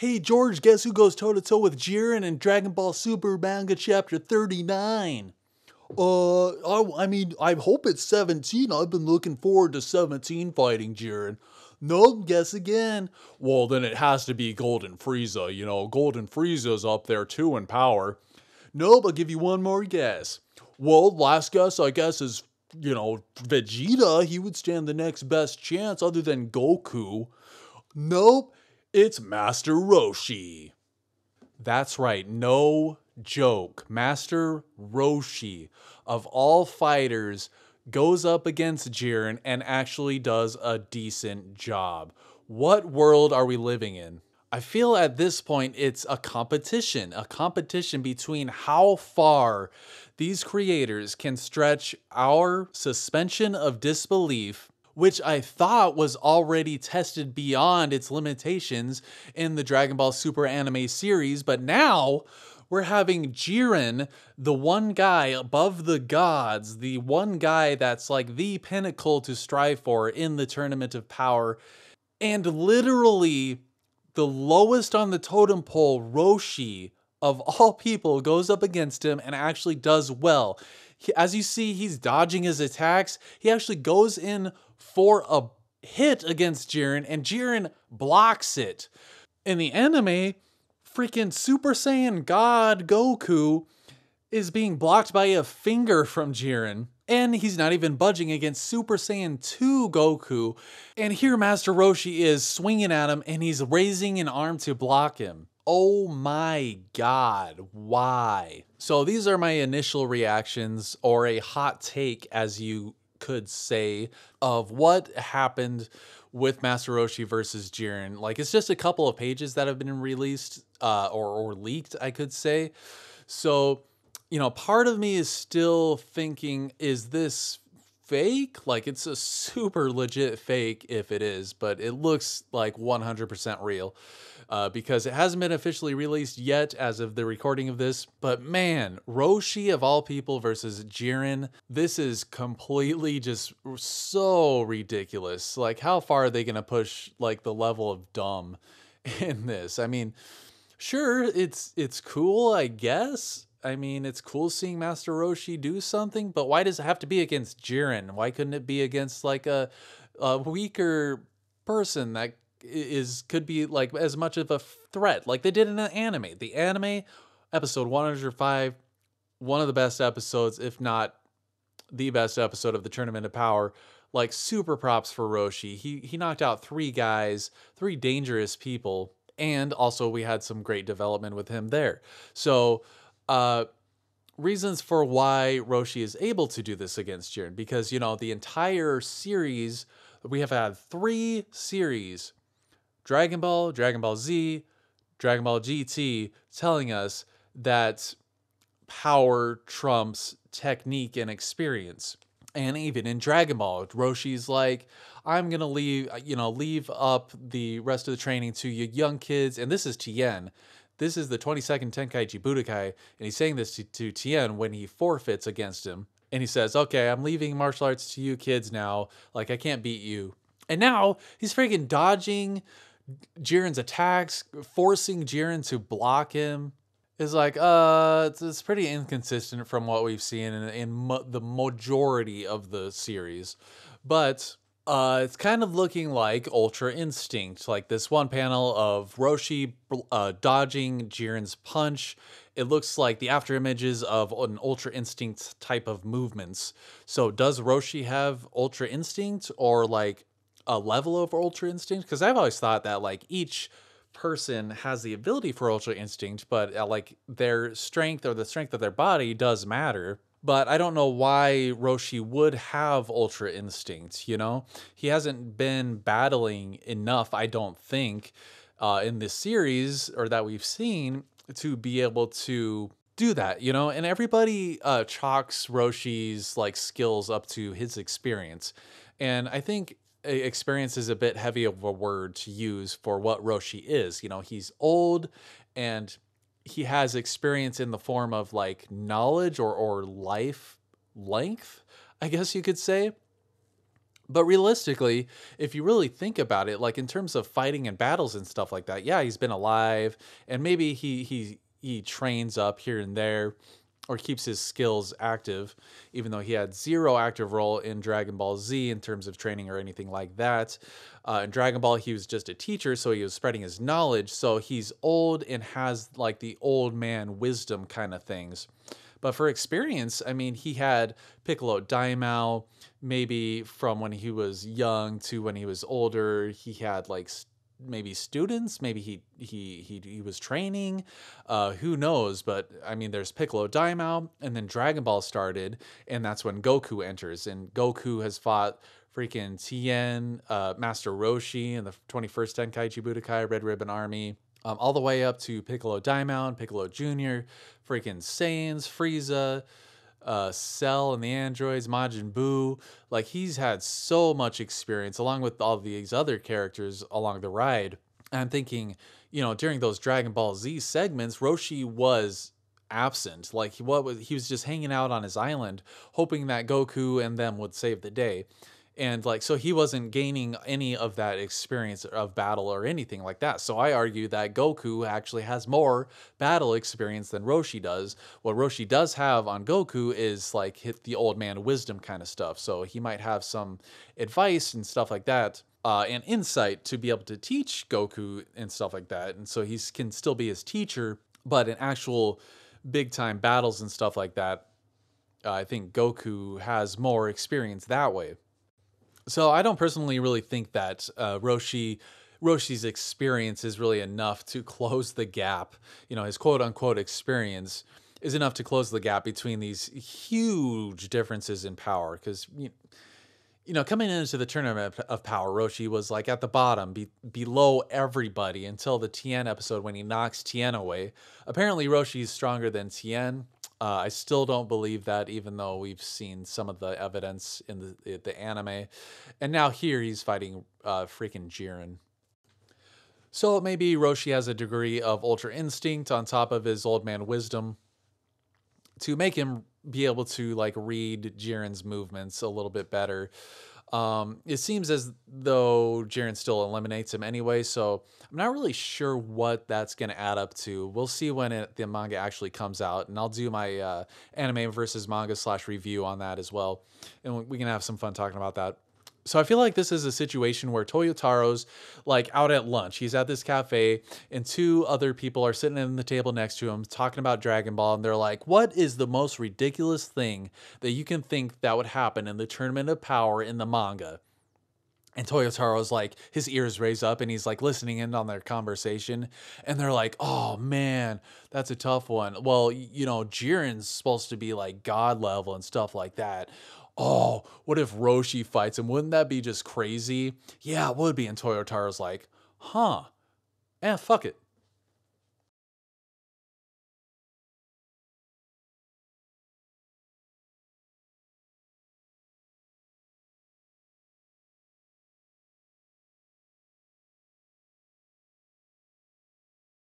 Hey George, guess who goes toe-to-toe with Jiren in Dragon Ball Super Manga Chapter 39? I mean, I hope it's 17. I've been looking forward to 17 fighting Jiren. Nope, guess again. Well, then it has to be Golden Frieza. You know, Golden Frieza's up there too in power. Nope, I'll give you one more guess. Well, last guess, I guess, is, Vegeta. He would stand the next best chance other than Goku. Nope, it's Master Roshi. That's right, no joke. Master Roshi, of all fighters, goes up against Jiren and actually does a decent job. What world are we living in? I feel at this point it's a competition between how far these creators can stretch our suspension of disbelief, which I thought was already tested beyond its limitations in the Dragon Ball Super anime series, but now we're having Jiren, the one guy above the gods, the one guy that's like the pinnacle to strive for in the Tournament of Power, and literally the lowest on the totem pole, Roshi, of all people, goes up against him and actually does well. As you see, he's dodging his attacks. He actually goes in for a hit against Jiren, and Jiren blocks it. In the anime, freaking Super Saiyan God Goku is being blocked by a finger from Jiren, and he's not even budging against Super Saiyan 2 Goku. And here Master Roshi is swinging at him, and he's raising an arm to block him. Oh my god, why? So these are my initial reactions, or a hot take, as you could say, of what happened with Master Roshi versus Jiren. Like, it's just a couple of pages that have been released, or leaked, I could say. So, part of me is still thinking, is this fake? Like, it's a super legit fake if it is, but it looks like 100% real. Because it hasn't been officially released yet as of the recording of this. But man, Roshi of all people versus Jiren, this is completely just so ridiculous. Like, how far are they going to push like the level of dumb in this? I mean, sure, it's cool, I guess. I mean, it's cool seeing Master Roshi do something, but why does it have to be against Jiren? Why couldn't it be against like a weaker person that could be like as much of a threat like they did in an anime? The anime episode 105, one of the best episodes, if not the best episode of the Tournament of Power. Like, super props for Roshi. He knocked out 3 guys, 3 dangerous people, and also we had some great development with him there. So reasons for why Roshi is able to do this against Jiren, because the entire series, we have had 3 series, Dragon Ball, Dragon Ball Z, Dragon Ball GT, telling us that power trumps technique and experience. And even in Dragon Ball, Roshi's like, I'm going to leave up the rest of the training to you young kids. And this is Tien. This is the 22nd Tenkaichi Budokai. And he's saying this to Tien when he forfeits against him. And he says, okay, I'm leaving martial arts to you kids now. Like, I can't beat you. And now he's freaking dodging Jiren's attacks, forcing Jiren to block him. Is like, it's pretty inconsistent from what we've seen in the majority of the series. But it's kind of looking like Ultra Instinct. Like this one panel of Roshi dodging Jiren's punch. It looks like the after images of an Ultra Instinct type of movements. So does Roshi have Ultra Instinct, or like a level of Ultra Instinct? Because I've always thought that like each person has the ability for Ultra Instinct, but like their strength or the strength of their body does matter. But I don't know why Roshi would have Ultra Instinct, He hasn't been battling enough, I don't think, in this series, or that we've seen, to be able to do that, And everybody chalks Roshi's like skills up to his experience. And I think experience is a bit heavy of a word to use for what Roshi is. He's old and he has experience in the form of like knowledge or life length, I guess you could say. But realistically, if you really think about it, like in terms of fighting and battles and stuff like that, yeah, he's been alive, and maybe he trains up here and there, or keeps his skills active, even though he had zero active role in Dragon Ball Z in terms of training or anything like that. In Dragon Ball, he was just a teacher, so he was spreading his knowledge. So he's old and has like the old man wisdom kind of things. But for experience, I mean, he had Piccolo Daimao, maybe from when he was young to when he was older. He had like maybe students, maybe he was training. Who knows? But I mean, there's Piccolo Daimao, and then Dragon Ball started, and that's when Goku enters. And Goku has fought freaking Tien, Master Roshi in the 21st Tenkaichi Budokai Red Ribbon Army, all the way up to Piccolo Daimao and Piccolo Jr., freaking Saiyans, Frieza, Cell and the androids, Majin Buu. Like, he's had so much experience along with all these other characters along the ride. And I'm thinking, you know, during those Dragon Ball Z segments, Roshi was absent. Like, he was just hanging out on his island, hoping that Goku and them would save the day. And like, so he wasn't gaining any of that experience of battle or anything like that. So I argue that Goku actually has more battle experience than Roshi does. What Roshi does have on Goku is like hit the old man wisdom kind of stuff. So he might have some advice and stuff like that, and insight to be able to teach Goku and stuff like that. And so he can still be his teacher, but in actual big time battles and stuff like that, I think Goku has more experience that way. So I don't personally really think that Roshi's experience is really enough to close the gap. You know, his quote unquote experience is enough to close the gap between these huge differences in power. Because you know, coming into the Tournament of Power, Roshi was like at the bottom, below everybody until the Tien episode when he knocks Tien away. Apparently, Roshi's stronger than Tien. I still don't believe that, even though we've seen some of the evidence in the anime. And now here he's fighting freaking Jiren. So maybe Roshi has a degree of Ultra Instinct on top of his old man wisdom to make him be able to like read Jiren's movements a little bit better. It seems as though Jiren still eliminates him anyway, so I'm not really sure what that's going to add up to. We'll see when the manga actually comes out, and I'll do my anime versus manga / review on that as well, and we can have some fun talking about that. So I feel like this is a situation where Toyotaro's like out at lunch. He's at this cafe, and two other people are sitting at the table next to him talking about Dragon Ball, and they're like, what is the most ridiculous thing that you can think that would happen in the Tournament of Power in the manga? And Toyotaro's like, his ears raise up and he's like listening in on their conversation. And they're like, oh man, that's a tough one. Well, you know, Jiren's supposed to be like God level and stuff like that. Oh, what if Roshi fights him? Wouldn't that be just crazy? Yeah, it would be. And Toyotaro's like, huh, fuck it.